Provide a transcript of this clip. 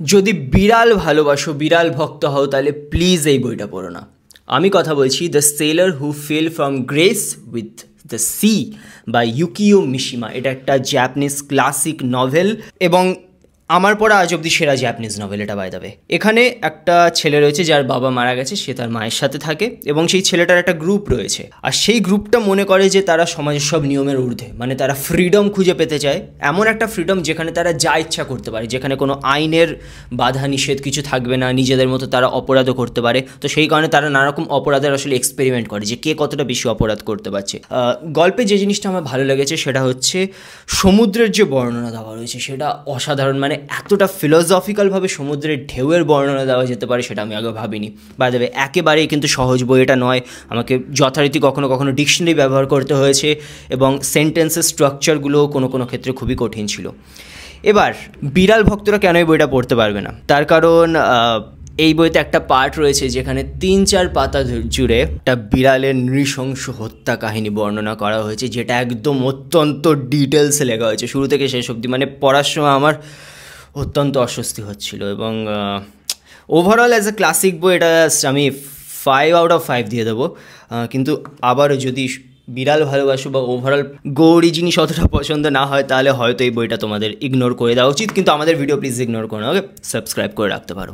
যদি বিড়াল ভালোবাসো, বিড়াল ভক্ত হও, তাহলে প্লিজ এই বইটা পড়ো না। আমি কথা বলছি the sailor who fell from grace with the sea by Yukio Mishima. এটা একটা জাপানিজ ক্লাসিক নভেল এবং আমার পড়া আজ অব্দি সেরা জাপানিজ নভেল এটা, বাই দ্য ওয়ে। এখানে একটা ছেলে রয়েছে যার বাবা মারা গেছে, সে তার মায়ের সাথে থাকে এবং সেই ছেলেটার একটা গ্রুপ রয়েছে, আর সেই গ্রুপটা মনে করে যে তারা সমাজের সব নিয়মের ঊর্ধ্বে, মানে তারা ফ্রিডম খুঁজে পেতে চায়, এমন একটা ফ্রিডম যেখানে তারা যা ইচ্ছা করতে পারে, যেখানে কোনো আইনের বাধা নিষেধ কিছু থাকবে না, নিজেদের মতো তারা অপরাধও করতে পারে। তো সেই কারণে তারা নানারকম অপরাধের আসলে এক্সপেরিমেন্ট করে যে কে কতটা বেশি অপরাধ করতে পারছে। গল্পে যে জিনিসটা আমার ভালো লেগেছে সেটা হচ্ছে সমুদ্রের যে বর্ণনা দেওয়া রয়েছে সেটা অসাধারণ। মানে এতটা ফিলোসফিক্যালভাবে সমুদ্রের ঢেউয়ের বর্ণনা দেওয়া যেতে পারে সেটা আমি আগে ভাবিনি। বাই দ্য ওয়ে, একেবারেই কিন্তু সহজ বই এটা নয়, আমাকে যথারীতি কখনো কখনো ডিকশনারি ব্যবহার করতে হয়েছে এবং সেন্টেন্সের স্ট্রাকচারগুলো কোনো কোনো ক্ষেত্রে খুবই কঠিন ছিল। এবার বিড়াল ভক্তরা কেন এই বইটা পড়তে পারবে না, তার কারণ এই বইতে একটা পার্ট রয়েছে যেখানে 3-4 পাতা জুড়ে একটা বিড়ালের নৃশংস হত্যা কাহিনী বর্ণনা করা হয়েছে, যেটা একদম অত্যন্ত ডিটেলসে লেখা হয়েছে শুরু থেকে শেষ অবধি। মানে পড়ার সময় আমার অত্যন্ত অস্বস্তি হচ্ছিল এবং ওভারঅল অ্যাজ এ ক্লাসিক বই এটা আমি 5/5 দিয়ে দেবো। কিন্তু আবারও যদি বিড়াল ভালোবাসো বা ওভারঅল গৌরী জিনিস অতটা পছন্দ না হয় তাহলে হয়তো এই বইটা তোমাদের ইগনোর করে দেওয়া উচিত, কিন্তু আমাদের ভিডিও প্লিজ ইগনোর করো না, ওকে? সাবস্ক্রাইব করে রাখতে পারো।